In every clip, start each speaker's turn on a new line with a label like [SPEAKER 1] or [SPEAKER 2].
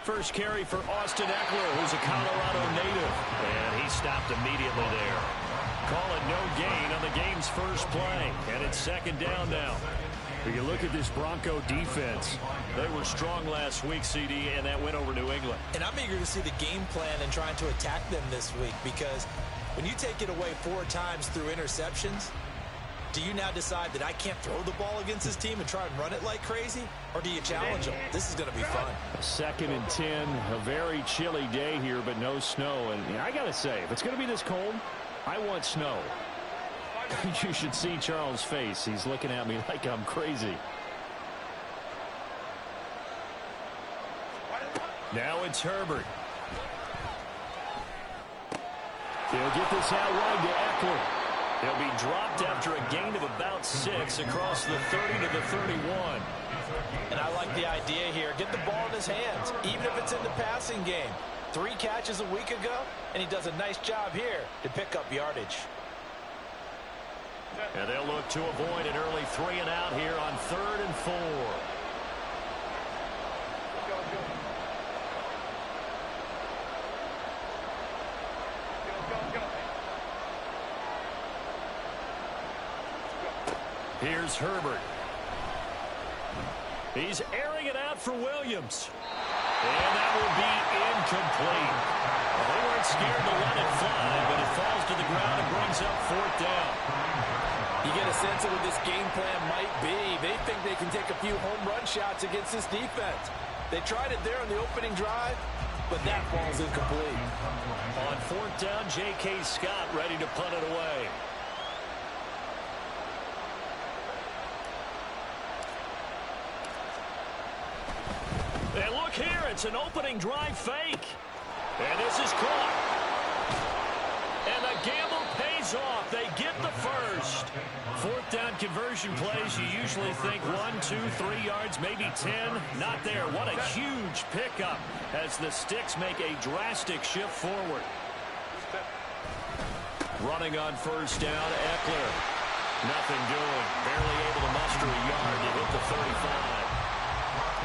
[SPEAKER 1] First carry for Austin Eckler, who's a Colorado native. And he stopped immediately there. Call it no gain on the game's first play. And it's second down now. When you look at this Bronco defense, they were strong last week, CD, and that went over New England.
[SPEAKER 2] And I'm eager to see the game plan and trying to attack them this week, because when you take it away 4 times through interceptions, do you now decide that I can't throw the ball against this team and try and run it like crazy? Or do you challenge them? This is going to be fun.
[SPEAKER 1] 2nd and 10, a very chilly day here, but no snow. And I got to say, if it's going to be this cold, I want snow. You should see Charles' face. He's looking at me like I'm crazy. Now it's Herbert. He'll get this out wide to Eckler. He'll be dropped after a gain of about 6 across the 30 to the 31.
[SPEAKER 2] And I like the idea here. Get the ball in his hands, even if it's in the passing game. 3 catches a week ago, and he does a nice job here to pick up yardage.
[SPEAKER 1] And they'll look to avoid an early 3 and out here on 3rd and 4. Here's Herbert. He's airing it out for Williams. And that will be incomplete. Well, they weren't scared to let it fly, but it falls to the ground and brings up 4th down.
[SPEAKER 2] You get a sense of what this game plan might be. They think they can take a few home run shots against this defense. They tried it there on the opening drive, but that ball's incomplete.
[SPEAKER 1] On 4th down, J.K. Scott ready to punt it away. And look here, it's an opening drive fake. And this is caught. And the gamble pays off. They get the first. 4th down conversion plays, you usually think 1, 2, 3 yards, maybe 10. Not there. What a huge pickup as the Sticks make a drastic shift forward. Running on 1st down, Eckler. Nothing doing. Barely able to muster a yard to hit the 35.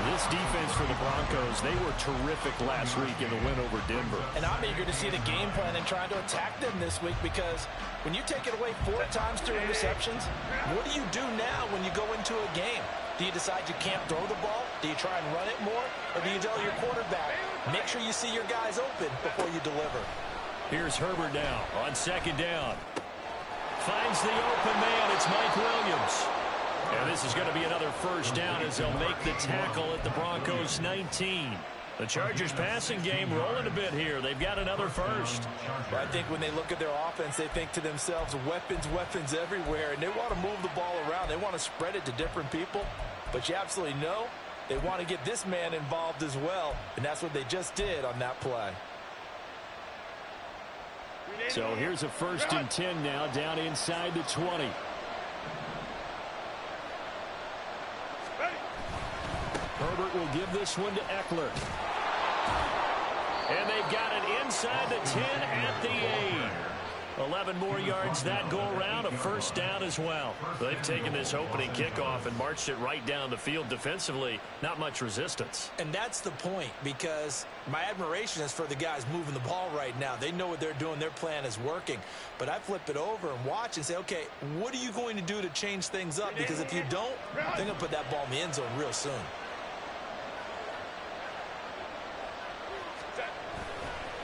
[SPEAKER 1] This defense for the Broncos, they were terrific last week in the win over Denver.
[SPEAKER 2] And I'm eager to see the game plan and trying to attack them this week, because when you take it away 4 times through interceptions, what do you do now when you go into a game? Do you decide you can't throw the ball? Do you try and run it more? Or do you tell your quarterback, make sure you see your guys open before you deliver?
[SPEAKER 1] Here's Herbert now on 2nd down. Finds the open man. It's Mike Williams. And this is going to be another 1st down as they'll make the tackle at the Broncos 19. The Chargers passing game rolling a bit here. They've got another first.
[SPEAKER 2] Well, I think when they look at their offense, they think to themselves, weapons, weapons everywhere. And they want to move the ball around. They want to spread it to different people. But you absolutely know they want to get this man involved as well. And that's what they just did on that play.
[SPEAKER 1] So here's a 1st and 10 now down inside the 20. Herbert will give this one to Eckler. And they've got it inside the 10 at the 8. 11 more yards that go around, a 1st down as well. They've taken this opening kickoff and marched it right down the field defensively. Not much resistance.
[SPEAKER 2] And that's the point, because my admiration is for the guys moving the ball right now. They know what they're doing. Their plan is working. But I flip it over and watch and say, okay, what are you going to do to change things up? Because if you don't, they're going to put that ball in the end zone real soon.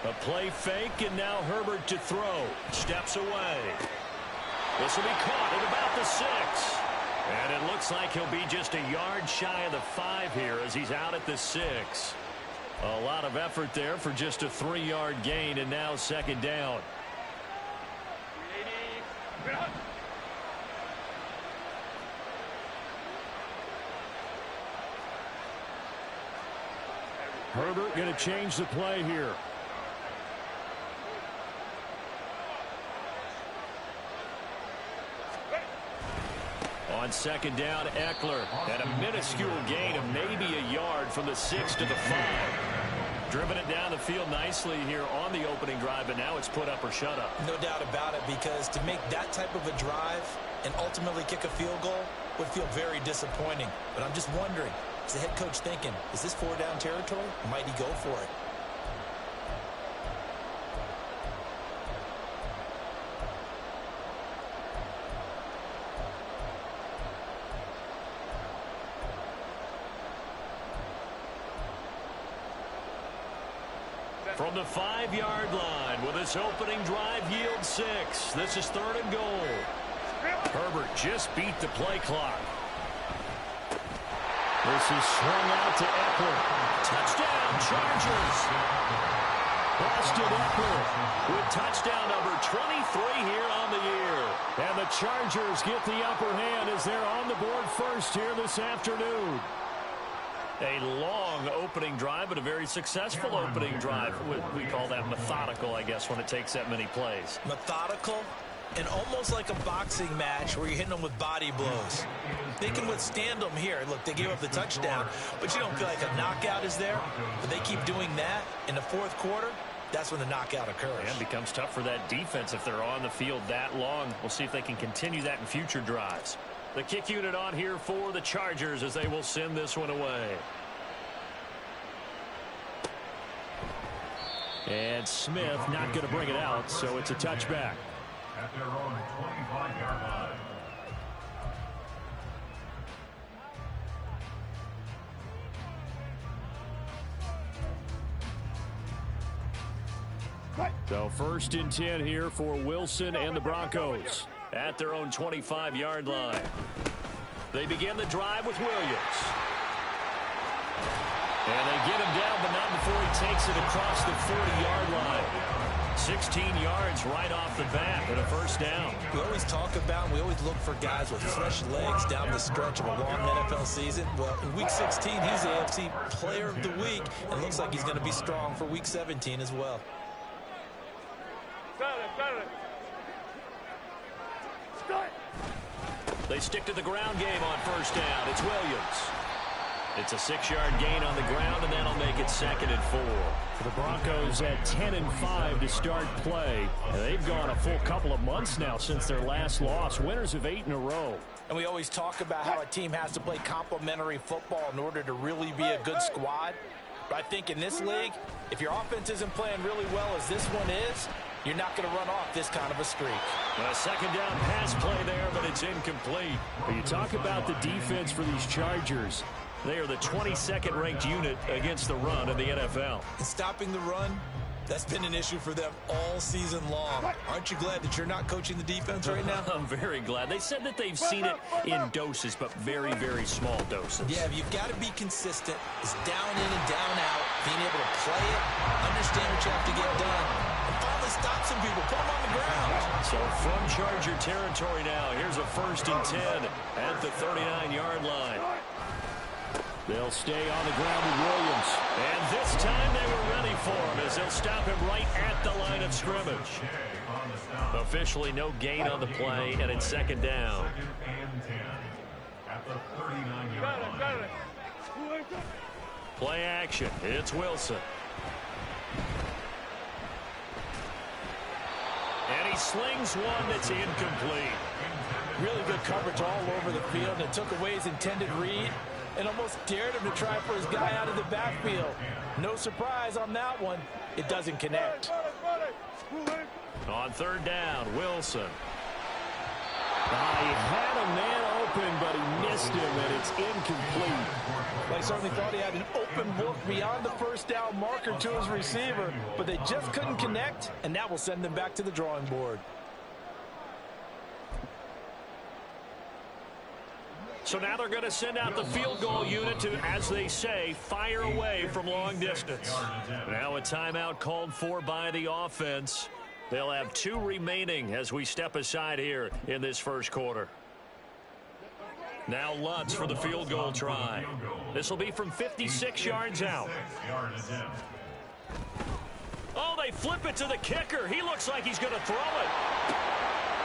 [SPEAKER 1] A play fake, and now Herbert to throw. Steps away. This will be caught at about the 6. And it looks like he'll be just a yard shy of the 5 here as he's out at the 6. A lot of effort there for just a 3-yard gain, and now 2nd down. Herbert going to change the play here. On 2nd down, Eckler. And a minuscule gain of maybe a yard from the 6 to the 5. Driven it down the field nicely here on the opening drive, but now it's put up or shut up.
[SPEAKER 2] No doubt about it, because to make that type of a drive and ultimately kick a field goal would feel very disappointing. But I'm just wondering, Is the head coach thinking, is this 4-down territory? Or might he go for it?
[SPEAKER 1] From the 5-yard line with this opening drive yield 6. This is 3rd and goal. Herbert just beat the play clock. This is swung out to Eckler. Touchdown, Chargers. Austin Eckler with touchdown number 23 here on the year. And the Chargers get the upper hand as they're on the board first here this afternoon. A long opening drive, but a very successful opening drive. We call that methodical, I guess, when it takes that many plays.
[SPEAKER 2] Methodical and almost like a boxing match where you're hitting them with body blows. They can withstand them here. Look, they gave up the touchdown, but you don't feel like a knockout is there. But they keep doing that in the 4th quarter. That's when the knockout occurs.
[SPEAKER 1] And it becomes tough for that defense if they're on the field that long. We'll see if they can continue that in future drives. The kick unit on here for the Chargers as they will send this one away. And Smith not going to bring it out, so it's a touchback. At their own 25-yard line. So 1st and 10 here for Wilson and the Broncos at their own 25-yard line. They begin the drive with Williams. And they get him down, but not before he takes it across the 40-yard line. 16 yards right off the bat and a 1st down.
[SPEAKER 2] We always talk about, we always look for guys with fresh legs down the stretch of a long NFL season. Well, in Week 16, he's the AFC Player of the Week, and looks like he's going to be strong for Week 17 as well.
[SPEAKER 1] They stick to the ground game on 1st down. It's Williams. It's a 6-yard gain on the ground, and that'll make it 2nd and 4. For the Broncos at 10 and 5 to start play. And they've gone a full couple of months now since their last loss. Winners of 8 in a row.
[SPEAKER 2] And we always talk about how a team has to play complementary football in order to really be a good squad. But I think in this league, if your offense isn't playing really well as this one is, you're not going to run off this kind of a streak.
[SPEAKER 1] A 2nd down pass play there, but it's incomplete. But you talk about the defense for these Chargers. They are the 22nd ranked unit against the run in the NFL.
[SPEAKER 2] And stopping the run, that's been an issue for them all season long. Aren't you glad that you're not coaching the defense right now?
[SPEAKER 1] I'm very glad. They said that they've seen it in doses, but very, very small doses.
[SPEAKER 2] Yeah, you've got to be consistent. It's down in and down out, being able to play it, understand what you have to get done, and finally stop some people, put them on the ground.
[SPEAKER 1] So from Charger territory now, here's a 1st and 10 at the 39-yard line. They'll stay on the ground with Williams. And this time they were ready for him as they'll stop him right at the line of scrimmage. Officially no gain on the play, and it's 2nd down. Play action. It's Wilson. And he slings one that's incomplete.
[SPEAKER 2] Really good coverage all over the field, and it took away his intended read and almost dared him to try for his guy out of the backfield. No surprise on that one. It doesn't connect.
[SPEAKER 1] On 3rd down, Wilson. He had a man open, but he missed him, and it's incomplete.
[SPEAKER 2] They certainly thought he had an open look beyond the 1st down marker to his receiver, but they just couldn't connect, and that will send them back to the drawing board.
[SPEAKER 1] So now they're going to send out the field goal unit to, as they say, fire away from long distance. Now a timeout called for by the offense. They'll have 2 remaining as we step aside here in this 1st quarter. Now Lutz for the field goal try. This will be from 56 yards out. Oh, they flip it to the kicker. He looks like he's going to throw it.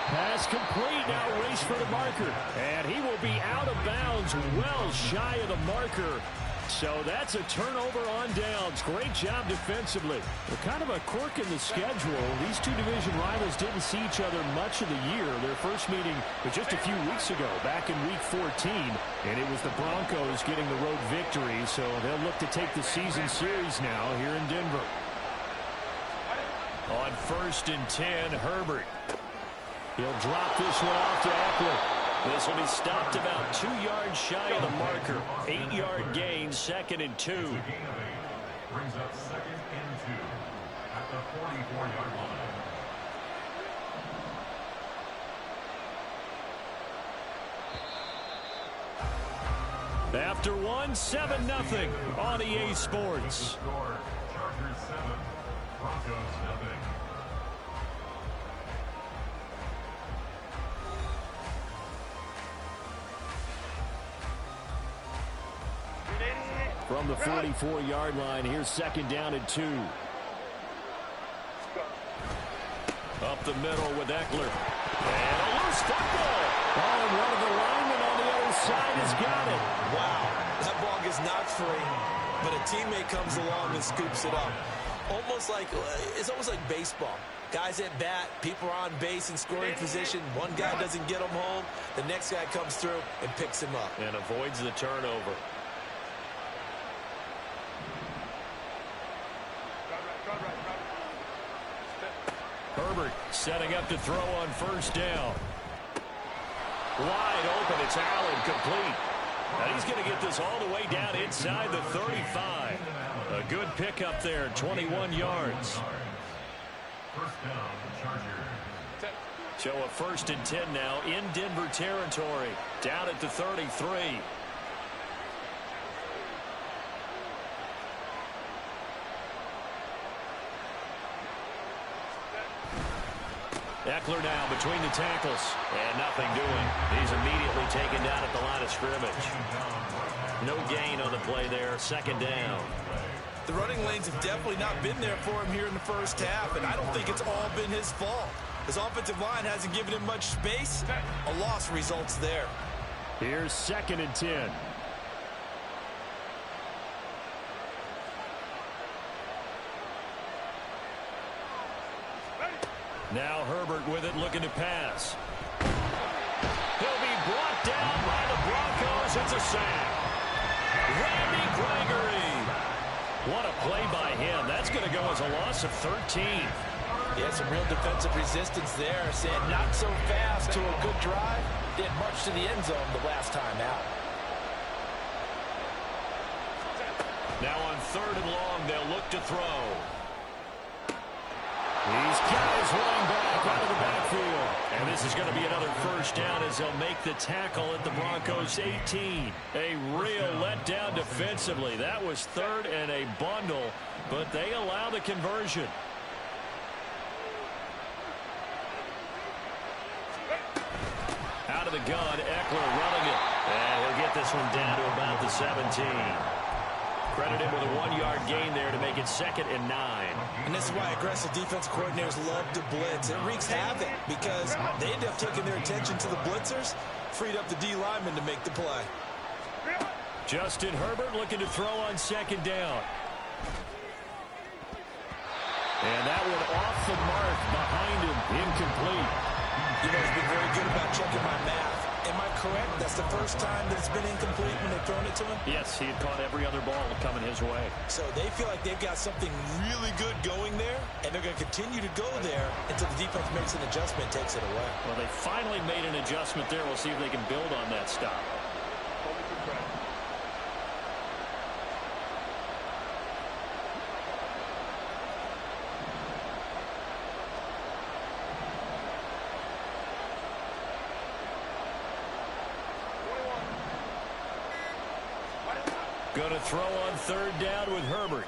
[SPEAKER 1] Pass complete. Now race for the marker. And he will be out of bounds, well shy of the marker. So that's a turnover on downs. Great job defensively. Well, kind of a quirk in the schedule. These two division rivals didn't see each other much of the year. Their first meeting was just a few weeks ago, back in Week 14. And it was the Broncos getting the road victory. So they'll look to take the season series now here in Denver. On 1st and 10, Herbert. He'll drop this one off to Eckler. This will be stopped about 2 yards shy of the marker. 8-yard gain, 2nd and 2.
[SPEAKER 3] Brings up 2nd and 2 at the 44-yard line.
[SPEAKER 1] After one, 7-0 on EA Sports.
[SPEAKER 3] Chargers 7, Broncos 0.
[SPEAKER 1] From the 44-yard line, here's 2nd down and 2. Up the middle with Eckler. And a loose football. Oh, and one of the linemen on the other side has got it.
[SPEAKER 2] Wow, that ball gets knocked free, but a teammate comes along and scoops it up. It's almost like baseball. Guys at bat, people are on base in scoring position. One guy doesn't get him home. The next guy comes through and picks him up.
[SPEAKER 1] And avoids the turnover. Herbert setting up to throw on 1st down. Wide open. It's Allen, complete. And he's going to get this all the way down inside the 35. A good pickup there, 21 yards. So a 1st and 10 now in Denver territory. Down at the 33. Eckler now between the tackles. And nothing doing. He's immediately taken down at the line of scrimmage. No gain on the play there. 2nd down.
[SPEAKER 2] The running lanes have definitely not been there for him here in the first half, and I don't think it's all been his fault. His offensive line hasn't given him much space. A loss results there.
[SPEAKER 1] Here's 2nd and 10. Now Herbert with it, looking to pass. He'll be brought down by the Broncos. It's a sack. Randy Gregory. What a play by him. That's going to go as a loss of 13.
[SPEAKER 2] Yeah, some real defensive resistance there. Saying not so fast to a good drive. Did much to the end zone the last time out.
[SPEAKER 1] Now on 3rd and long, they'll look to throw. He's got his running back out of the backfield. And this is going to be another 1st down as they'll make the tackle at the Broncos 18. A real letdown defensively. That was 3rd and a bundle, but they allow the conversion. Out of the gun, Eckler running it. And he'll get this one down to about the 17. Credited with a 1-yard gain there to make it 2nd and 9.
[SPEAKER 2] And this is why aggressive defense coordinators love to blitz. It wreaks havoc because they end up taking their attention to the blitzers, freed up the D lineman to make the play.
[SPEAKER 1] Justin Herbert looking to throw on 2nd down. And that one off the mark behind him, incomplete.
[SPEAKER 2] You know, he's been very good about checking my math. Am I correct? That's the first time that it's been incomplete when they've thrown it to him?
[SPEAKER 1] Yes, he had caught every other ball coming his way.
[SPEAKER 2] So they feel like they've got something really good going there, and they're going to continue to go there until the defense makes an adjustment, takes it away.
[SPEAKER 1] Well, they finally made an adjustment there. We'll see if they can build on that stop. Going to throw on 3rd down with Herbert.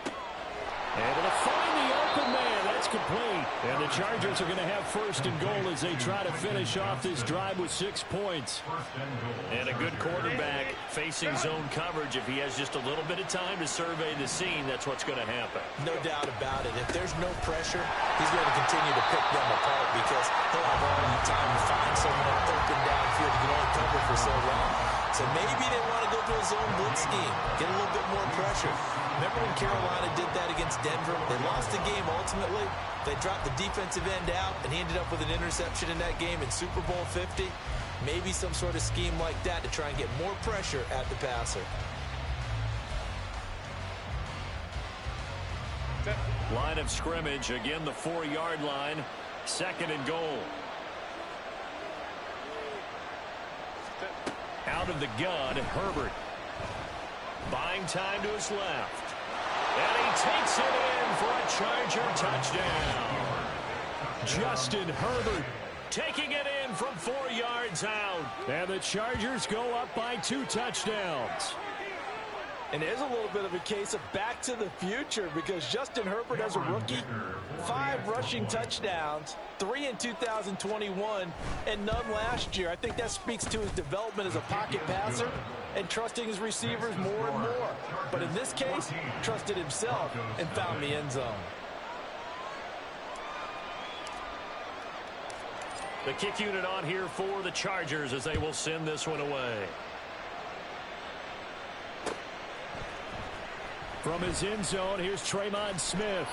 [SPEAKER 1] Able to find the open man. That's complete. And the Chargers are going to have 1st and goal as they try to finish off this drive with 6 points. And a good quarterback facing zone coverage. If he has just a little bit of time to survey the scene, that's what's going to happen.
[SPEAKER 2] No doubt about it. If there's no pressure, he's going to continue to pick them apart because he'll have all the time to find someone open downfield. He can only cover for so long. So maybe they want to go to a zone blitz scheme, get a little bit more pressure. Remember when Carolina did that against Denver? They lost the game ultimately. They dropped the defensive end out, and he ended up with an interception in that game in Super Bowl 50. Maybe some sort of scheme like that to try and get more pressure at the passer.
[SPEAKER 1] Line of scrimmage, again the 4-yard line. 2nd and goal. Out of the gun, Herbert. Buying time to his left. And he takes it in for a Charger touchdown. Justin Herbert taking it in from 4 yards out. And the Chargers go up by 2 touchdowns.
[SPEAKER 2] And there's a little bit of a case of back to the future because Justin Herbert as a rookie, 5 rushing touchdowns, 3 in 2021, and none last year. I think that speaks to his development as a pocket passer and trusting his receivers more and more. But in this case, trusted himself and found the end zone.
[SPEAKER 1] The kick unit on here for the Chargers as they will send this one away. From his end zone, here's Tremon Smith.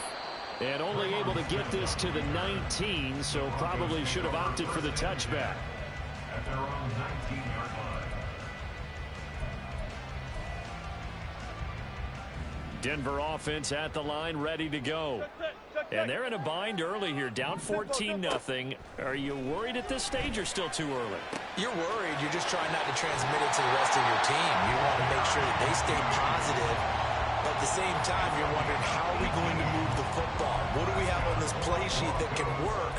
[SPEAKER 1] And only able to get this to the 19, so probably should have opted for the touchback.
[SPEAKER 3] At their own 19-yard line.
[SPEAKER 1] Denver offense at the line, ready to go. And they're in a bind early here, down 14-0. Are you worried at this stage or still too early?
[SPEAKER 2] You're worried. You're just trying not to transmit it to the rest of your team. You want to make sure that they stay positive. At the same time, you're wondering, how are we going to move the football? What do we have on this play sheet that can work?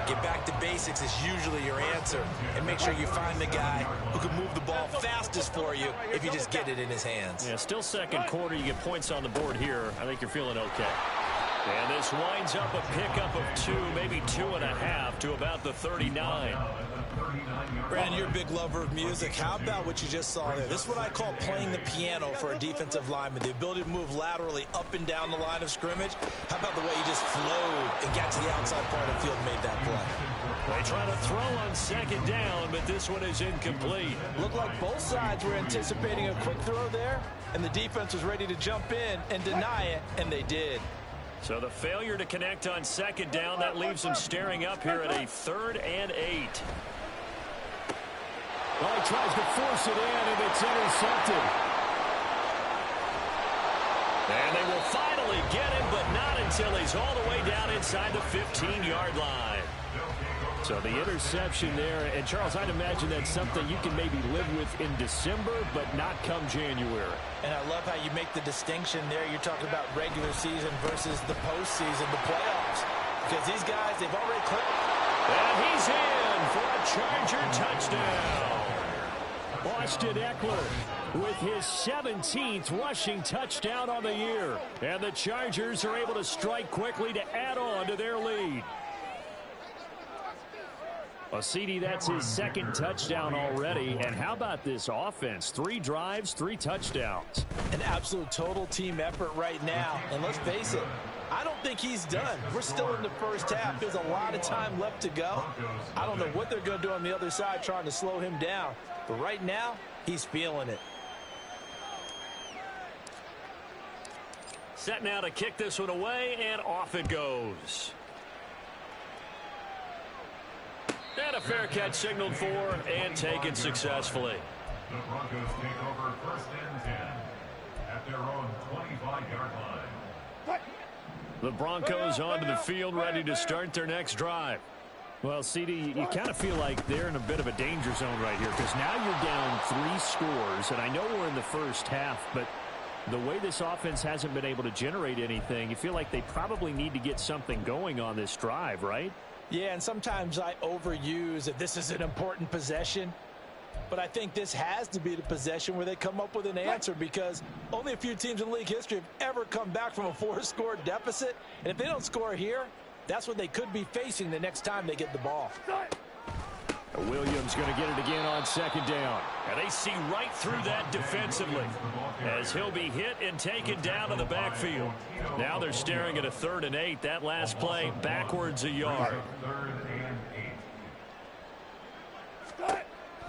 [SPEAKER 2] Get back to basics is usually your answer. And make sure you find the guy who can move the ball fastest for you if you just get it in his hands.
[SPEAKER 1] Yeah, still 2nd quarter. You get points on the board here. I think you're feeling okay. And this winds up a pickup of 2, maybe 2.5 to about the 39.
[SPEAKER 2] Brandon, you're a big lover of music. How about what you just saw there? This is what I call playing the piano for a defensive lineman. The ability to move laterally up and down the line of scrimmage. How about the way he just flowed and got to the outside part of the field and made that play?
[SPEAKER 1] They try to throw on 2nd down, but this one is incomplete.
[SPEAKER 2] Looked like both sides were anticipating a quick throw there, and the defense was ready to jump in and deny it, and they did.
[SPEAKER 1] So the failure to connect on 2nd down, that leaves them staring up here at a 3rd and 8. Well, he tries to force it in, and it's intercepted. And they will finally get him, but not until he's all the way down inside the 15-yard line. So the interception there, and Charles, I'd imagine that's something you can maybe live with in December, but not come January.
[SPEAKER 2] And I love how you make the distinction there. You're talking about regular season versus the postseason, the playoffs. Because these guys, they've already clicked.
[SPEAKER 1] And he's in for a Charger touchdown. Austin Eckler with his 17th rushing touchdown on the year. And the Chargers are able to strike quickly to add on to their lead. Well, CD, that's his 2nd touchdown already. And how about this offense? 3 drives, 3 touchdowns.
[SPEAKER 2] An absolute total team effort right now. And let's face it, I don't think he's done. We're still in the first half. There's a lot of time left to go. I don't know what they're going to do on the other side trying to slow him down. But right now, he's feeling it.
[SPEAKER 1] Set now to kick this one away, and off it goes. And a fair catch signaled for and taken successfully.
[SPEAKER 3] The Broncos take over 1st and 10 at their own 25-yard line.
[SPEAKER 1] The Broncos onto the field, ready to start their next drive. Well, CD, you kind of feel like they're in a bit of a danger zone right here because now you're down 3 scores, and I know we're in the first half, but the way this offense hasn't been able to generate anything, you feel like they probably need to get something going on this drive, right?
[SPEAKER 2] Yeah, and sometimes I overuse that this is an important possession. But I think this has to be the possession where they come up with an answer because only a few teams in league history have ever come back from a 4-score deficit. And if they don't score here, that's what they could be facing the next time they get the ball.
[SPEAKER 1] Williams going to get it again on 2nd down. And they see right through that defensively as he'll be hit and taken down to the backfield. Now they're staring at a 3rd and 8. That last play backwards a yard.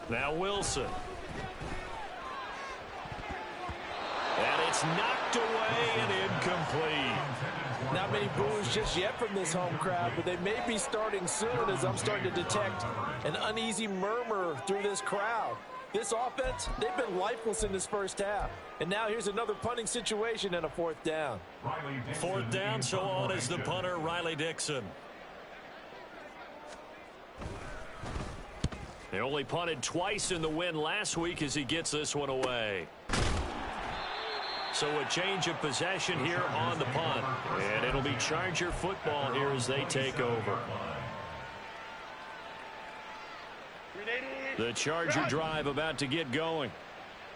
[SPEAKER 1] Now Wilson. And it's knocked away and incomplete.
[SPEAKER 2] Not many boos just yet from this home crowd, but they may be starting soon as I'm starting to detect an uneasy murmur through this crowd. This offense, they've been lifeless in this first half. And now here's another punting situation and a fourth down.
[SPEAKER 1] Fourth down, so on is the punter, Riley Dixon. They only punted twice in the win last week as he gets this one away. So a change of possession here on the punt. And it'll be Charger football here as they take over. The Charger drive about to get going.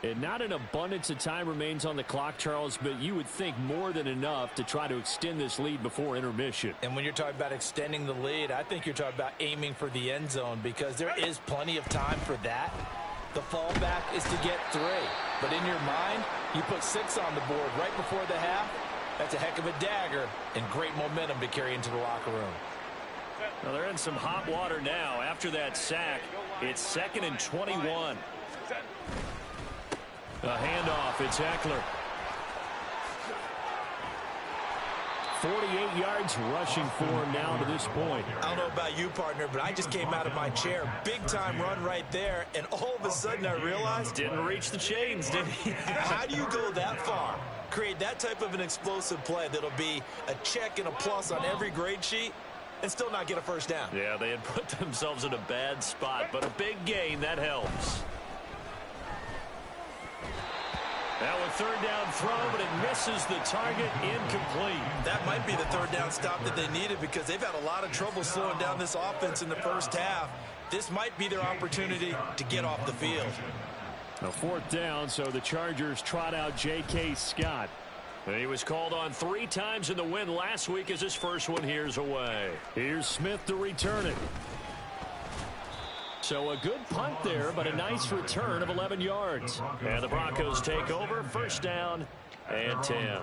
[SPEAKER 1] And not an abundance of time remains on the clock, Charles, but you would think more than enough to try to extend this lead before intermission.
[SPEAKER 2] And when you're talking about extending the lead, I think you're talking about aiming for the end zone because there is plenty of time for that. The fallback is to get 3. But in your mind, you put 6 on the board right before the half. That's a heck of a dagger and great momentum to carry into the locker room.
[SPEAKER 1] Well, they're in some hot water now. After that sack, it's 2nd and 21. A handoff, it's Eckler. 48 yards rushing for him now to this point.
[SPEAKER 2] I don't know about you, partner, but I just came out of my chair. Big-time run right there, and all of a sudden I realized...
[SPEAKER 1] Didn't reach the chains, did he?
[SPEAKER 2] How do you go that far? Create that type of an explosive play that'll be a check and a plus on every grade sheet and still not get a first down.
[SPEAKER 1] Yeah, they had put themselves in a bad spot, but a big gain, that helps. Now a third down throw, but it misses the target, incomplete.
[SPEAKER 2] That might be the third down stop that they needed because they've had a lot of trouble slowing down this offense in the first half. This might be their opportunity to get off the field.
[SPEAKER 1] A fourth down, so the Chargers trot out J.K. Scott. He was called on 3 times in the win last week as his first one here's away. Here's Smith to return it. So a good punt there, but a nice return of 11 yards. And the Broncos take over, first down and 10.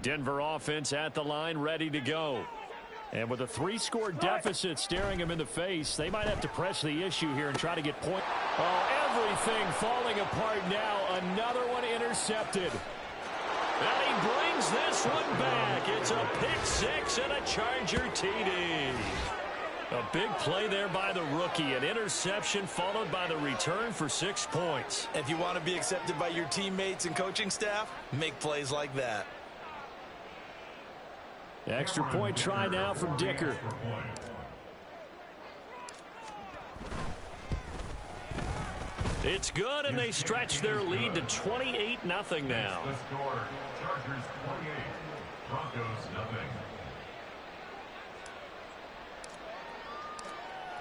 [SPEAKER 1] Denver offense at the line, ready to go. And with a 3-score deficit staring them in the face, they might have to press the issue here and try to get points. Oh, everything falling apart now. Another one intercepted. And he brings this one back. It's a pick 6 and a Charger TD. A big play there by the rookie. An interception followed by the return for 6 points.
[SPEAKER 2] If you want to be accepted by your teammates and coaching staff, make plays like that.
[SPEAKER 1] Extra point try now from Dicker. It's good, and they stretch their lead to 28-0 now.
[SPEAKER 3] The score, Chargers 28, Broncos 0.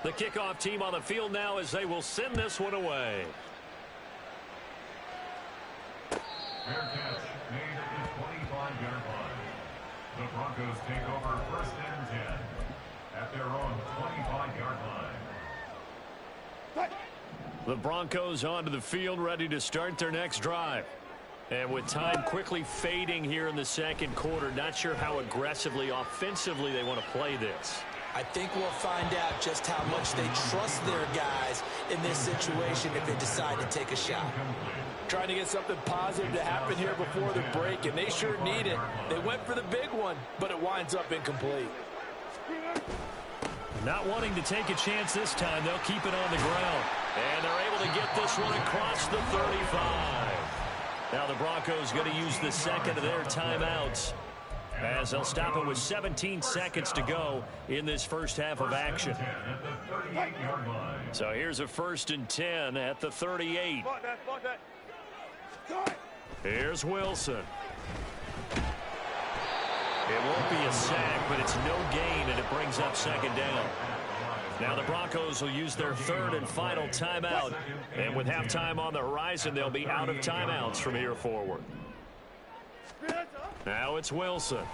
[SPEAKER 1] The kickoff team on the field now as they will send this one away.
[SPEAKER 3] Fair catch made at the 25-yard line. The Broncos take over first and 10 at their own 25-yard line.
[SPEAKER 1] The Broncos onto the field, ready to start their next drive. And with time quickly fading here in the second quarter, not sure how aggressively, offensively they want to play this.
[SPEAKER 2] I think we'll find out just how much they trust their guys in this situation if they decide to take a shot. Trying to get something positive to happen here before the break, and they sure need it. They went for the big one, but it winds up incomplete.
[SPEAKER 1] Not wanting to take a chance this time, they'll keep it on the ground. And they're able to get this one across the 35. Now the Broncos going to use the second of their timeouts as they'll stop it with 17 seconds to go in this first half of action. So here's a 1st and 10 at the 38. Here's Wilson. It won't be a sack, but it's no gain, and it brings up second down. Now the Broncos will use their 3rd and final timeout. And with halftime on the horizon, they'll be out of timeouts from here forward. Now it's Wilson.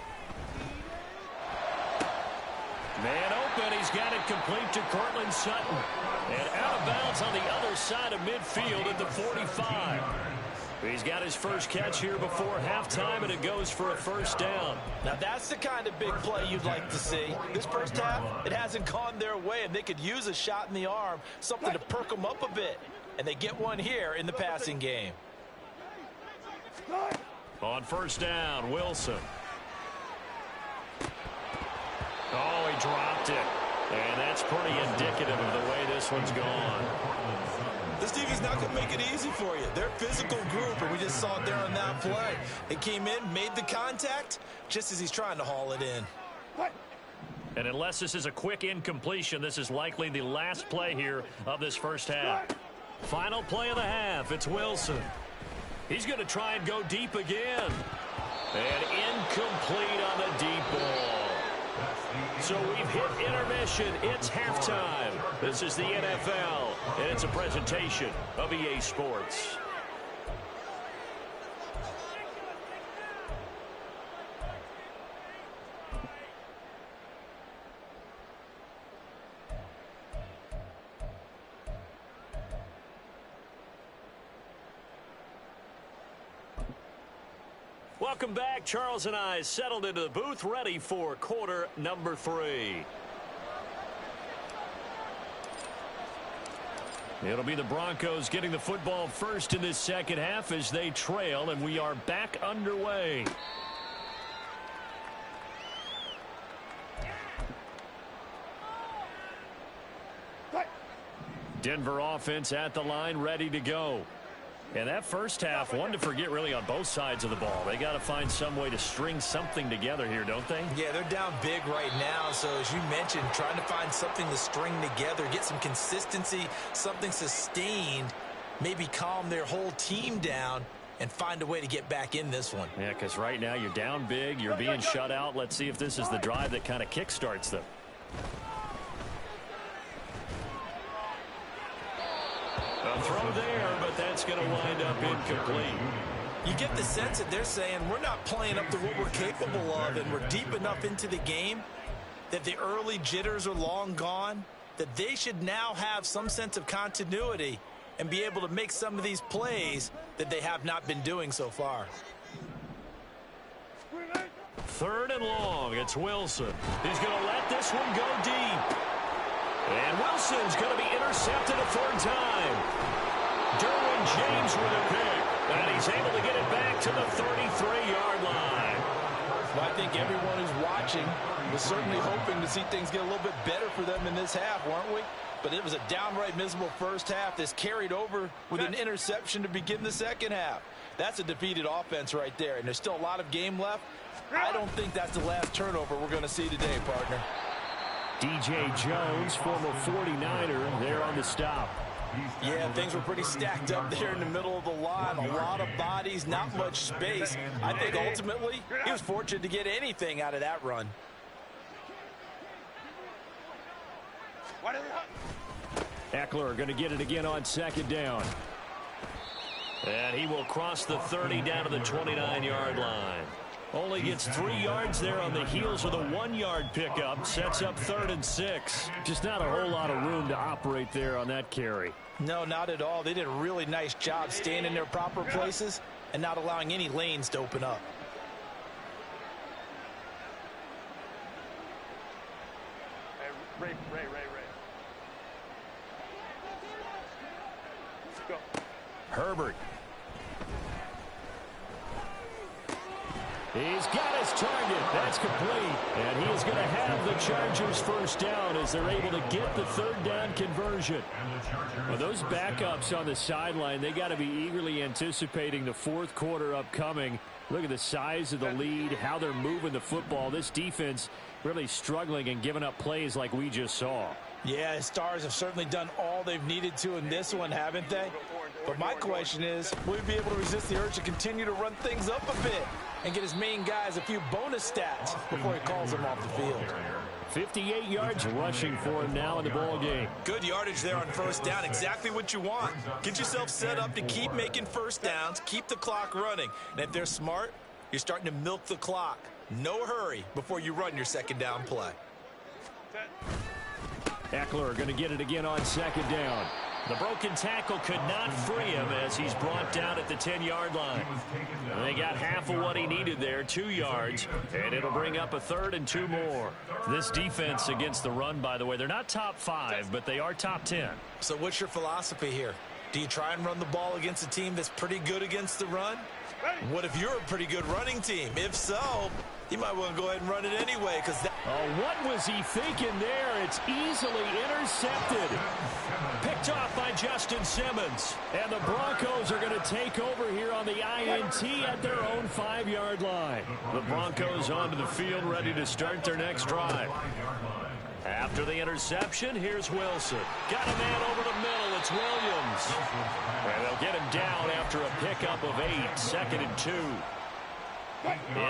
[SPEAKER 1] Man open. He's got it complete to Cortland Sutton. And out of bounds on the other side of midfield at the 45. He's got his first catch here before halftime, and it goes for a first down.
[SPEAKER 2] Now, that's the kind of big play you'd like to see. This first half, it hasn't gone their way, and they could use a shot in the arm, something to perk them up a bit. And they get one here in the passing game.
[SPEAKER 1] On first down, Wilson. Oh, he dropped it. And that's pretty indicative of the way this one's gone.
[SPEAKER 2] This defense not going to make it easy for you. They're a physical group, and we just saw it there on that play. They came in, made the contact, just as he's trying to haul it in.
[SPEAKER 1] And unless this is a quick incompletion, this is likely the last play here of this first half. Final play of the half, it's Wilson. He's going to try and go deep again. And incomplete on the deep ball. So we've hit intermission. It's halftime. This is the NFL, and it's a presentation of EA Sports. Welcome back. Charles and I settled into the booth, ready for quarter number 3. It'll be the Broncos getting the football first in this second half as they trail, and we are back underway. Denver offense at the line, ready to go. And that first half, one to forget really on both sides of the ball. They got to find some way to string something together here, don't they?
[SPEAKER 2] Yeah, they're down big right now. So as you mentioned, trying to find something to string together, get some consistency, something sustained, maybe calm their whole team down and find a way to get back in this one.
[SPEAKER 1] Yeah, because right now you're down big, you're being shut out. Let's see if this is the drive that kind of kickstarts them. A throw there, but that's going to wind up incomplete.
[SPEAKER 2] You get the sense that they're saying we're not playing up to what we're capable of, and we're deep enough into the game that the early jitters are long gone, that they should now have some sense of continuity and be able to make some of these plays that they have not been doing so far.
[SPEAKER 1] 3rd and long. It's Wilson. He's going to let this one go deep. And Wilson's going to be intercepted a 3rd time. Derwin James with a pick. And he's able to get it back to the 33-yard line.
[SPEAKER 2] Well, I think everyone who's watching was certainly hoping to see things get a little bit better for them in this half, weren't we? But it was a downright miserable first half that's carried over with an interception to begin the second half. That's a defeated offense right there, and there's still a lot of game left. I don't think that's the last turnover we're going to see today, partner.
[SPEAKER 1] DJ Jones, former 49er, there on the stop.
[SPEAKER 2] Yeah, things were pretty stacked up there in the middle of the line. A lot of bodies, not much space. I think ultimately he was fortunate to get anything out of that run.
[SPEAKER 1] Eckler going to get it again on 2nd down. And he will cross the 30 down to the 29-yard line. Only gets 3 yards there on the heels of the 1-yard pickup. Sets up 3rd and 6. Just not a whole lot of room to operate there on that carry.
[SPEAKER 2] No, not at all. They did a really nice job staying in their proper places and not allowing any lanes to open up.
[SPEAKER 4] Ray. Go.
[SPEAKER 1] Herbert. He's got his target. That's complete. And he is going to have the Chargers first down as they're able to get the 3rd down conversion. Well, those backups on the sideline, they got to be eagerly anticipating the 4th quarter upcoming. Look at the size of the lead, how they're moving the football. This defense really struggling and giving up plays like we just saw.
[SPEAKER 2] Yeah, the Stars have certainly done all they've needed to in this one, haven't they? But my question is, will we be able to resist the urge to continue to run things up a bit and get his main guys a few bonus stats before he calls them off the field?
[SPEAKER 1] 58 yards rushing for him now in the ball game.
[SPEAKER 2] Good yardage there on first down. Exactly what you want. Get yourself set up to keep making first downs, keep the clock running. And if they're smart, you're starting to milk the clock. No hurry before you run your 2nd down play.
[SPEAKER 1] Eckler going to get it again on 2nd down. The broken tackle could not free him as he's brought down at the 10-yard line. They got half of what he needed there, 2 yards, and it'll bring up a 3rd and 2 more. This defense against the run, by the way, they're not top 5, but they are top 10.
[SPEAKER 2] So what's your philosophy here? Do you try and run the ball against a team that's pretty good against the run? What if you're a pretty good running team? If so, you might want to go ahead and run it anyway.
[SPEAKER 1] Oh, what was he thinking there? It's easily intercepted. Picked off by Justin Simmons. And the Broncos are going to take over here on the INT at their own 5-yard line. The Broncos onto the field ready to start their next drive. After the interception, here's Wilson. Got a man over the middle. It's Williams. And they'll get him down after a pickup of 8. 2nd and 2.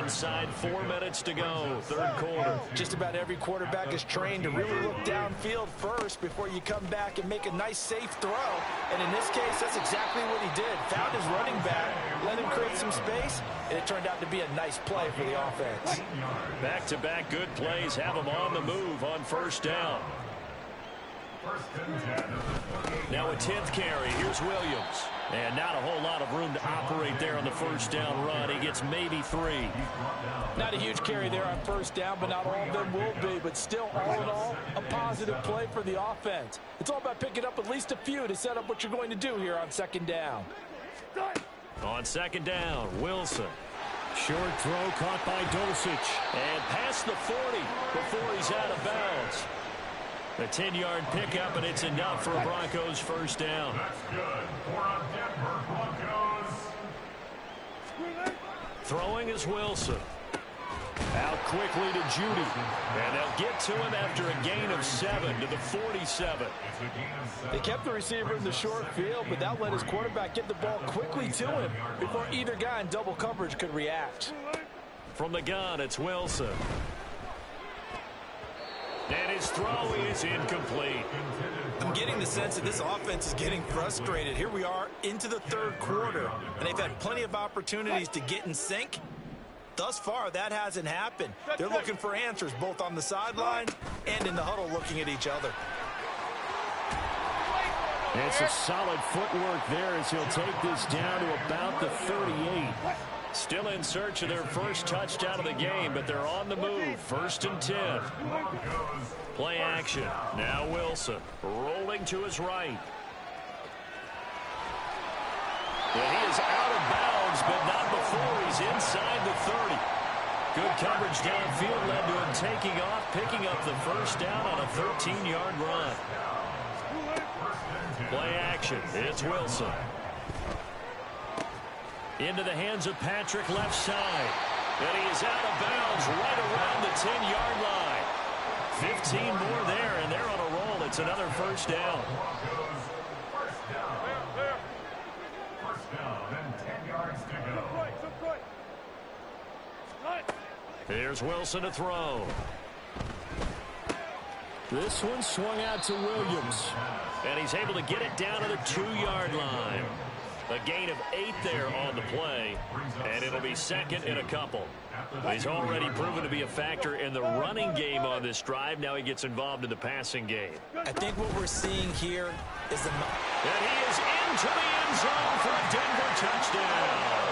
[SPEAKER 1] Inside 4 minutes to go, 3rd quarter.
[SPEAKER 2] Just about every quarterback is trained to really look downfield first before you come back and make a nice, safe throw. And in this case, that's exactly what he did. Found his running back, let him create some space, and it turned out to be a nice play for the offense.
[SPEAKER 1] Back-to-back good plays have him on the move on 1st down. Now a 10th carry. Here's Williams. And not a whole lot of room to operate there on the 1st down run. He gets maybe 3.
[SPEAKER 2] Not a huge carry there on 1st down, but not all of them will be. But still, all in all, a positive play for the offense. It's all about picking up at least a few to set up what you're going to do here on 2nd down.
[SPEAKER 1] On 2nd down, Wilson. Short throw caught by Dulcich. And past the 40 before he's out of bounds. A 10-yard pickup, and it's enough for a Broncos 1st down.
[SPEAKER 3] That's good for a Denver Broncos.
[SPEAKER 1] Throwing is Wilson. Out quickly to Judy. And they'll get to him after a gain of 7 to the 47.
[SPEAKER 2] They kept the receiver in the short field, but that let his quarterback get the ball quickly to him before either guy in double coverage could react.
[SPEAKER 1] From the gun, it's Wilson. And his throw is incomplete.
[SPEAKER 2] I'm getting the sense that this offense is getting frustrated. Here we are into the 3rd quarter, and they've had plenty of opportunities to get in sync. Thus far, that hasn't happened. They're looking for answers both on the sideline and in the huddle looking at each other.
[SPEAKER 1] It's a solid footwork there as he'll take this down to about the 38. Still in search of their first touchdown of the game, but they're on the move. 1st and 10. Play action. Now Wilson rolling to his right. And he is out of bounds, but not before he's inside the 30. Good coverage downfield led to him taking off, picking up the 1st down on a 13-yard run. Play action. It's Wilson. Into the hands of Patrick left side. And he is out of bounds right around the 10-yard line. 15 more there, and they're on a roll. It's another 1st down.
[SPEAKER 3] First down and 10 yards to go.
[SPEAKER 1] Here's Wilson to throw. This one swung out to Williams. And he's able to get it down to the 2-yard line. A gain of 8 there on the play, and it'll be 2nd and a couple. He's already proven to be a factor in the running game on this drive. Now he gets involved in the passing game.
[SPEAKER 2] I think what we're seeing here is the...
[SPEAKER 1] And he is into the end zone for a Denver touchdown.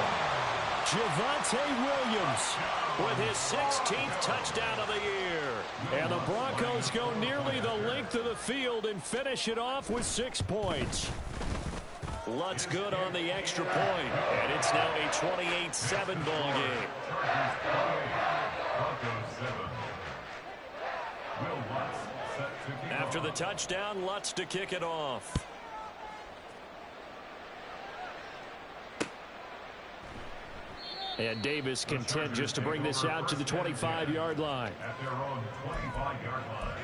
[SPEAKER 1] Javonte Williams with his 16th touchdown of the year. And the Broncos go nearly the length of the field and finish it off with 6 points. Lutz good on the extra point, and it's now a 28-7 ball game. After the touchdown, Lutz to kick it off. And Davis content just to bring this out to the 25-yard line.
[SPEAKER 3] At their own 25-yard line.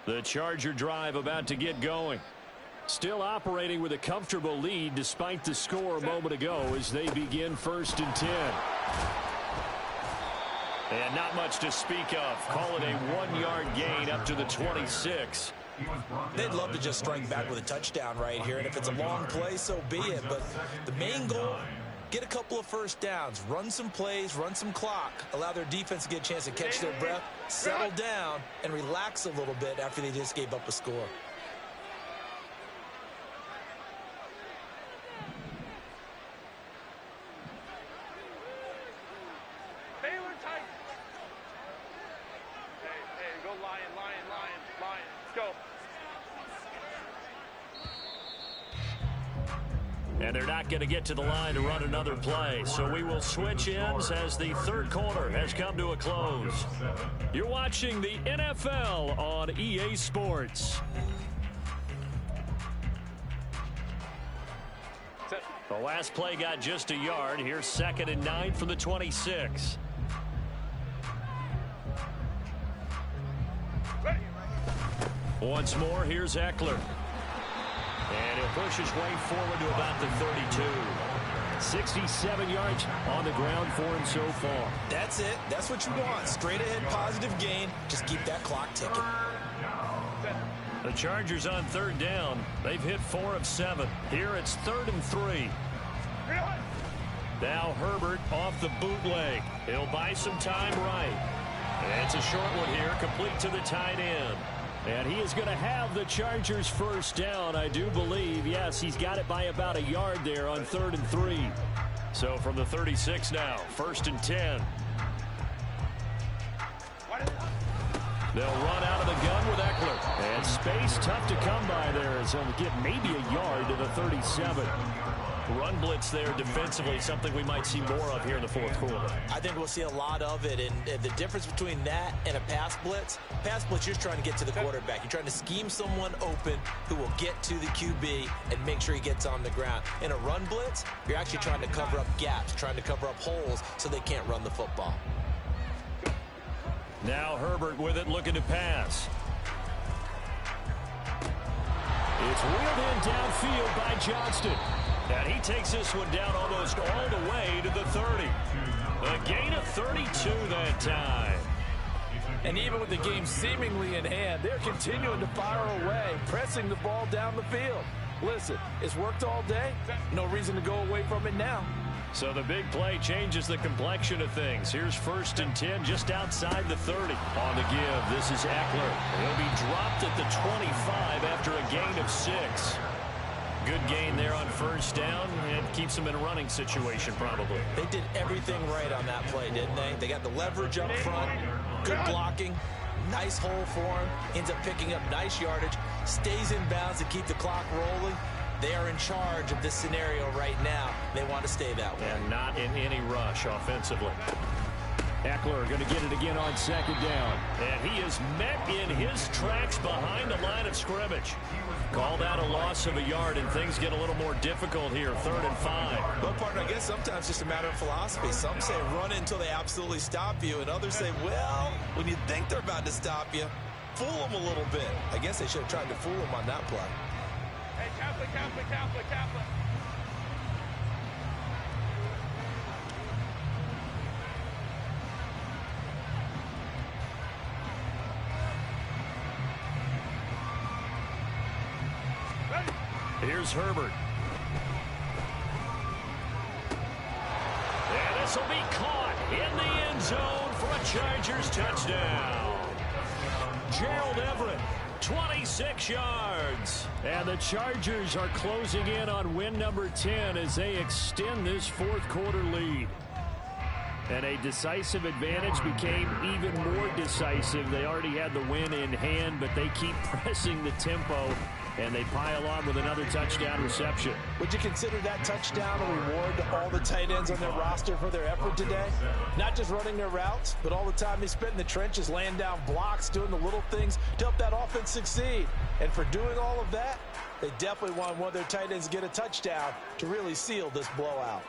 [SPEAKER 1] The Charger drive about to get going. Still operating with a comfortable lead despite the score a moment ago as they begin 1st and 10. And not much to speak of. Call it a 1-yard gain up to the 26.
[SPEAKER 2] They'd love to just strike back with a touchdown right here, and if it's a long play, so be it. But the main goal, get a couple of first downs, run some plays, run some clock, allow their defense to get a chance to catch their breath, settle down, and relax a little bit after they just gave up a score.
[SPEAKER 1] And they're not going to get to the line to run another play. So we will switch ends as the third quarter has come to a close. You're watching the NFL on EA Sports. The last play got just a yard. Here's 2nd and 9 from the 26. Once more, here's Eckler. And he'll push his way forward to about the 32. 67 yards on the ground for him so far.
[SPEAKER 2] That's it. That's what you want. Straight ahead positive gain. Just keep that clock ticking.
[SPEAKER 1] The Chargers on 3rd down. They've hit 4 of 7. Here it's 3rd and 3. Now Herbert off the bootleg. He'll buy some time right. And it's a short one here, complete to the tight end. And he is going to have the Chargers first down, I do believe. Yes, he's got it by about a yard there on 3rd and 3. So from the 36 now, 1st and 10. They'll run out of the gun with Eckler. And space tough to come by there as he'll get maybe a yard to the 37. Run blitz there defensively, something we might see more of here in the 4th quarter.
[SPEAKER 2] I think we'll see a lot of it, and the difference between that and a pass blitz, you're just trying to get to the quarterback. You're trying to scheme someone open who will get to the QB and make sure he gets on the ground. In a run blitz, you're actually trying to cover up gaps, trying to cover up holes so they can't run the football.
[SPEAKER 1] Now Herbert with it, looking to pass. It's wheeled in downfield by Johnston. And he takes this one down almost all the way to the 30. A gain of 32 that time.
[SPEAKER 2] And even with the game seemingly in hand, they're continuing to fire away, pressing the ball down the field. Listen, it's worked all day. No reason to go away from it now.
[SPEAKER 1] So the big play changes the complexion of things. Here's 1st and 10 just outside the 30. On the give, this is Eckler. He'll be dropped at the 25 after a gain of 6. Good gain there on 1st down, and keeps them in a running situation probably.
[SPEAKER 2] They did everything right on that play, didn't they? They got the leverage up front, good blocking, nice hole for him, ends up picking up nice yardage, stays in bounds to keep the clock rolling. They are in charge of this scenario right now. They want to stay that way.
[SPEAKER 1] And not in any rush offensively. Eckler going to get it again on 2nd down. And he is met in his tracks behind the line of scrimmage. Call that a loss of a yard, and things get a little more difficult here, 3rd and 5.
[SPEAKER 2] Well, partner, I guess sometimes it's just a matter of philosophy. Some say run until they absolutely stop you, and others say, well, when you think they're about to stop you, fool them a little bit. I guess they should have tried to fool them on that play.
[SPEAKER 4] Hey, Kaplan.
[SPEAKER 1] Here's Herbert. And this will be caught in the end zone for a Chargers touchdown. Gerald Everett, 26 yards. And the Chargers are closing in on win number 10 as they extend this 4th quarter lead. And a decisive advantage became even more decisive. They already had the win in hand, but they keep pressing the tempo, and they pile on with another touchdown reception.
[SPEAKER 2] Would you consider that touchdown a reward to all the tight ends on their roster for their effort today? Not just running their routes, but all the time they spent in the trenches, laying down blocks, doing the little things to help that offense succeed. And for doing all of that, they definitely want one of their tight ends to get a touchdown to really seal this blowout.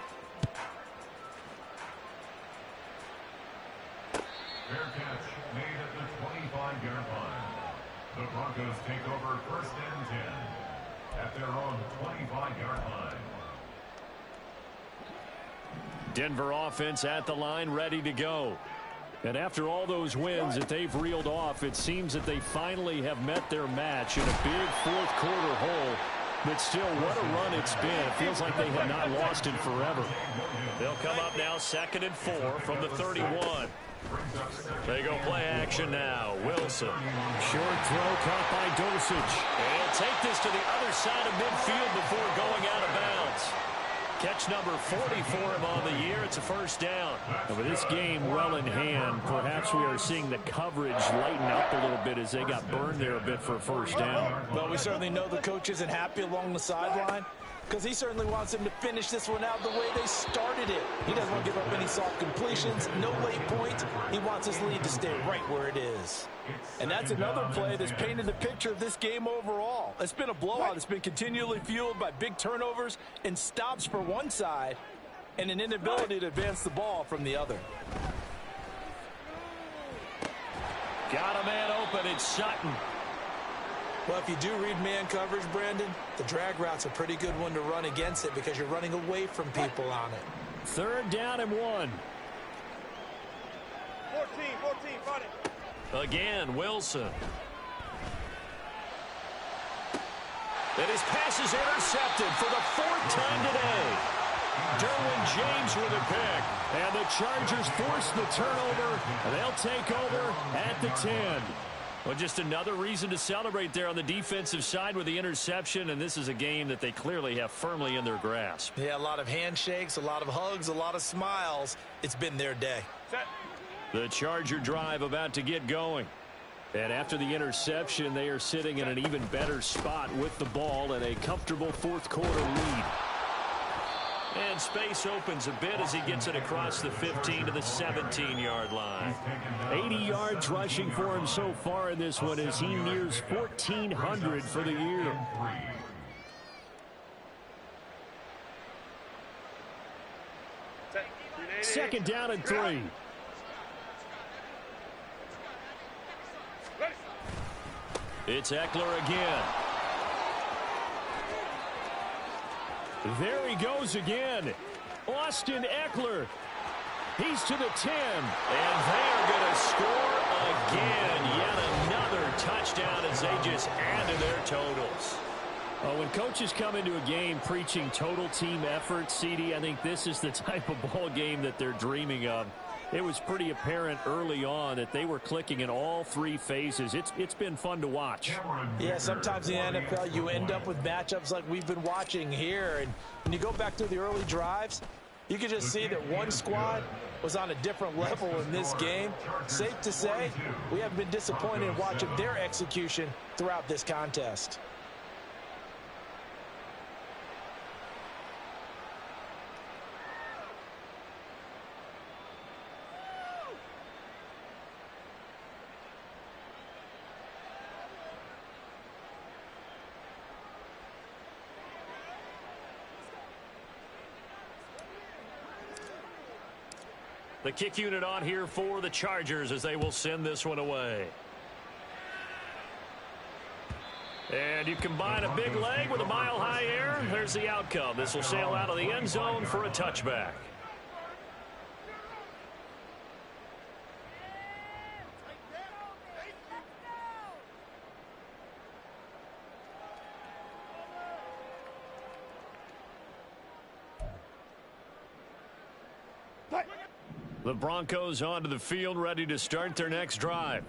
[SPEAKER 3] Fair catch made at the 25-yard line. The Broncos take over 1st and 10 at their own 25-yard line.
[SPEAKER 1] Denver offense at the line, ready to go. And after all those wins that they've reeled off, it seems that they finally have met their match in a big 4th quarter hole. But still, what a run it's been. It feels like they have not lost in forever. They'll come up now 2nd and 4 from the 31. They go play action now. Wilson. Short throw caught by Dulcich. And take this to the other side of midfield before going out of bounds. Catch number 40 for him on the year. It's a first down. And with this game well in hand, perhaps we are seeing the coverage lighten up a little bit as they got burned there a bit for a first down.
[SPEAKER 2] Well, we certainly know the coach isn't happy along the sideline because he certainly wants them to finish this one out the way they started it. He doesn't want to give up any soft completions, no late points. He wants his lead to stay right where it is. And that's another play that's painted the picture of this game overall. It's been a blowout. It's been continually fueled by big turnovers and stops for one side and an inability to advance the ball from the other.
[SPEAKER 1] Got a man open. It's Sutton.
[SPEAKER 2] Well, if you do read man coverage, Brandon, the drag route's a pretty good one to run against it because you're running away from people on it.
[SPEAKER 1] 3rd down and 1.
[SPEAKER 4] 14, fight it.
[SPEAKER 1] Again, Wilson. And his pass is intercepted for the 4th time today. Derwin James with a pick. And the Chargers force the turnover. They'll take over at the 10. Well, just another reason to celebrate there on the defensive side with the interception, and this is a game that they clearly have firmly in their grasp.
[SPEAKER 2] Yeah, a lot of handshakes, a lot of hugs, a lot of smiles. It's been their day.
[SPEAKER 4] Set.
[SPEAKER 1] The Charger drive about to get going. And after the interception, they are sitting in an even better spot with the ball and a comfortable 4th quarter lead. And space opens a bit as he gets it across the 15 to the 17-yard line. 80 yards rushing for him so far in this one as he nears 1,400 for the year.
[SPEAKER 4] Set.
[SPEAKER 1] 2nd down and 3.
[SPEAKER 4] Ready.
[SPEAKER 1] It's Eckler again. There he goes again. Austin Eckler. He's to the 10. And they're going to score again. Yet another touchdown as they just add to their totals. When coaches come into a game preaching total team effort, CD, I think this is the type of ball game that they're dreaming of. It was pretty apparent early on that they were clicking in all 3 phases. It's been fun to watch.
[SPEAKER 2] Yeah, sometimes in the NFL you end up with matchups like we've been watching here. And when you go back through the early drives, you can just see that one squad was on a different level in this game. Safe to say, we haven't been disappointed in watching their execution throughout this contest.
[SPEAKER 1] The kick unit on here for the Chargers as they will send this one away. And you combine a big leg with a mile-high air. There's the outcome. This will sail out of the end zone for a touchback. The Broncos onto the field, ready to start their next drive.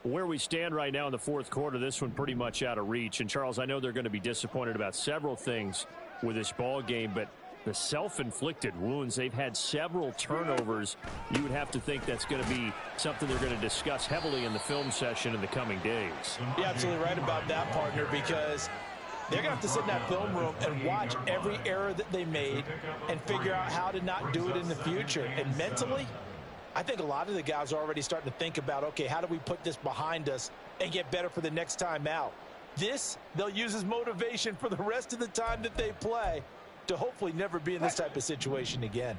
[SPEAKER 1] Where we stand right now in the 4th quarter, this one pretty much out of reach. And, Charles, I know they're going to be disappointed about several things with this ball game, but the self-inflicted wounds, they've had several turnovers. You would have to think that's going to be something they're going to discuss heavily in the film session in the coming days.
[SPEAKER 2] You're absolutely right about that, partner, because they're going to have to sit in that film room and watch every error that they made and figure out how to not do it in the future. And mentally, I think a lot of the guys are already starting to think about, okay, how do we put this behind us and get better for the next time out? This, they'll use as motivation for the rest of the time that they play to hopefully never be in this type of situation again.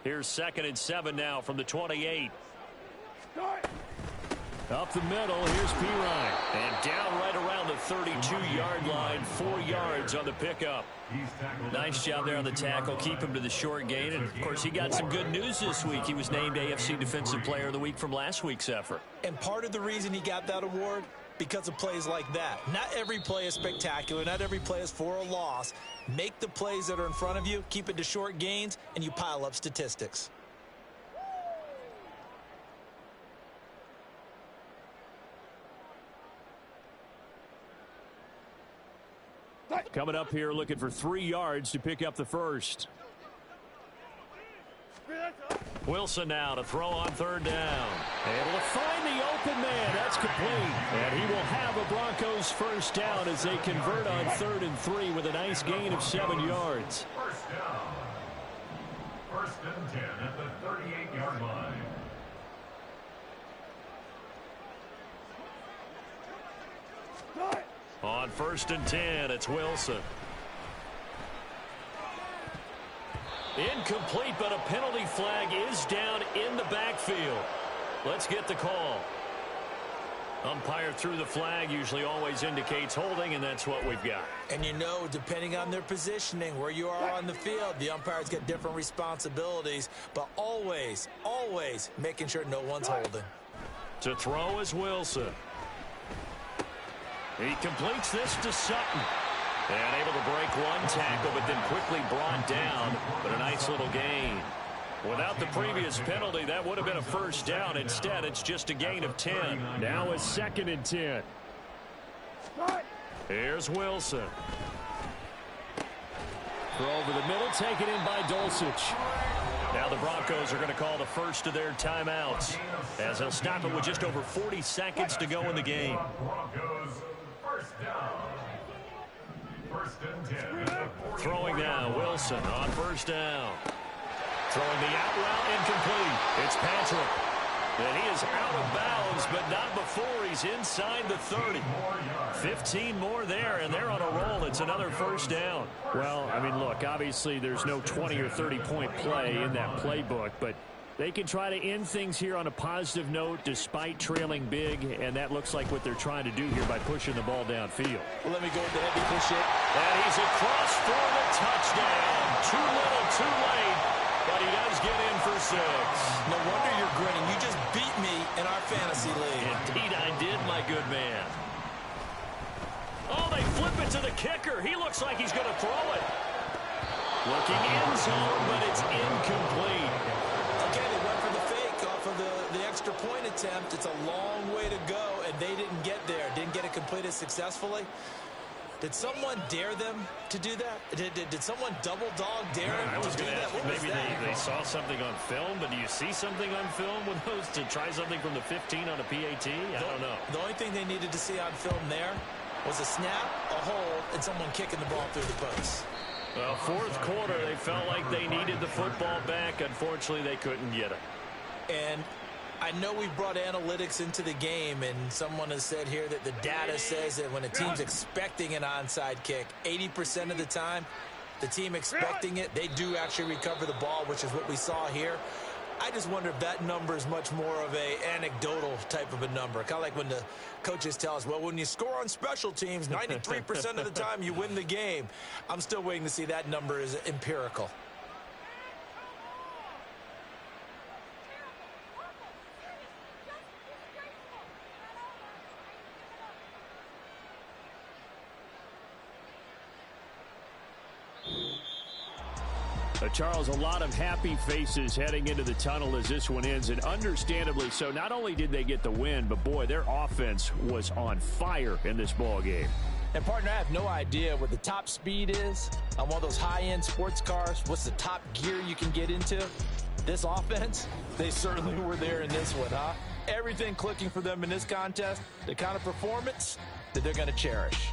[SPEAKER 1] Here's 2nd and 7 now from the 28. Up the middle, here's Pirine. And down right around the 32-yard line, 4 yards on the pickup. Nice job there on the tackle. Keep him to the short gain. And, of course, he got some good news this week. He was named AFC Defensive Player of the Week from last week's effort.
[SPEAKER 2] And part of the reason he got that award because of plays like that. Not every play is spectacular. Not every play is for a loss. Make the plays that are in front of you, keep it to short gains, and you pile up statistics.
[SPEAKER 1] Coming up here looking for 3 yards to pick up the first. Wilson now to throw on 3rd down. Able to find the open man. That's complete. And he will have a Broncos first down as they convert on 3rd and 3 with a nice gain of 7 yards.
[SPEAKER 3] First down. 1st and 10 at the 38-yard line.
[SPEAKER 1] On 1st and 10, it's Wilson. Incomplete, but a penalty flag is down in the backfield. Let's get the call. Umpire threw the flag, usually always indicates holding, and that's what we've got.
[SPEAKER 2] And you know, depending on their positioning, where you are on the field, the umpires get different responsibilities, but always, always making sure no one's holding.
[SPEAKER 1] To throw is Wilson. He completes this to Sutton. And able to break one tackle, but then quickly brought down. But a nice little gain. Without the previous penalty, that would have been a first down. Instead, it's just a gain of 10. Now a 2nd and 10. Here's Wilson. Throw over the middle, taken in by Dulcich. Now the Broncos are going to call the first of their timeouts, as they'll stop it with just over 40 seconds to go in the game.
[SPEAKER 3] Broncos first down. 1st and 10.
[SPEAKER 1] Throwing now, Wilson on 1st down. Throwing the out route, incomplete. It's Patrick. And he is out of bounds, but not before he's inside the 30. 15 more there, and they're on a roll. It's another first down. Well, I mean, look, obviously there's no 20 or 30-point play in that playbook, but they can try to end things here on a positive note despite trailing big, and that looks like what they're trying to do here by pushing the ball downfield.
[SPEAKER 2] Well, let me go with the heavy push it.
[SPEAKER 1] And he's across for the touchdown. Too little, too late, but he does get in for 6.
[SPEAKER 2] No wonder you're grinning. You just beat me in our fantasy league.
[SPEAKER 1] Indeed I did, my good man. Oh, they flip it to the kicker. He looks like he's going to throw it. Looking end zone, but it's incomplete.
[SPEAKER 2] Okay, they went for the fake off of the extra point attempt. It's a long way to go, and they didn't get there. Didn't get it completed successfully. Did someone dare them to do that? Did someone double dog dare them to do that? What was
[SPEAKER 1] maybe
[SPEAKER 2] that?
[SPEAKER 1] they saw something on film, but do you see something on film with those to try something from the 15 on a PAT? I don't know.
[SPEAKER 2] The only thing they needed to see on film there was a snap, a hold, and someone kicking the ball through the post.
[SPEAKER 1] Well, 4th quarter, they felt like they needed the football back. Unfortunately, they couldn't get it.
[SPEAKER 2] And I know we've brought analytics into the game, and someone has said here that the data says that when a team's expecting an onside kick, 80% of the time, the team expecting it, they do actually recover the ball, which is what we saw here. I just wonder if that number is much more of a anecdotal type of a number. Kind of like when the coaches tell us, well, when you score on special teams, 93% of the time you win the game. I'm still waiting to see that number is empirical.
[SPEAKER 1] Charles, a lot of happy faces heading into the tunnel as this one ends, and understandably so. Not only did they get the win, but boy, their offense was on fire in this ball game.
[SPEAKER 2] And partner, I have no idea what the top speed is on one of those high-end sports cars. What's the top gear you can get into? This offense, they certainly were there in this one, huh? Everything clicking for them in this contest, the kind of performance that they're going to cherish.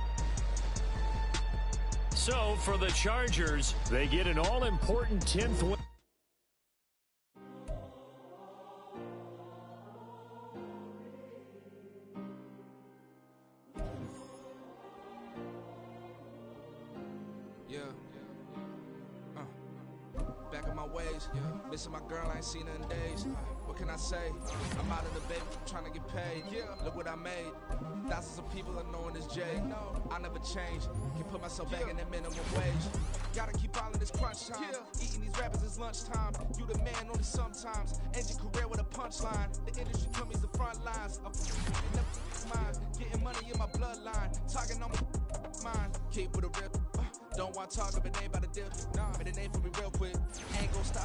[SPEAKER 1] So, for the Chargers, they get an all-important 10th win.
[SPEAKER 5] Back in my ways, missing my girl, I ain't seen her in days. What can I say? I'm out of the baby, trying to get paid. Look what I made. Thousands of people are knowing this Jay. I never change. Can put myself back in the minimum wage. Gotta keep all of this crunch time. Eating these rappers is lunchtime. You the man only sometimes. End your career with a punchline. The industry tell me the front lines. I'm mine. Getting money in my bloodline. Talking on my mind. Keep with a rip. Don't want to talk, but it ain't about the dip. Nah, but it ain't for me real quick. Ain't gon' stop.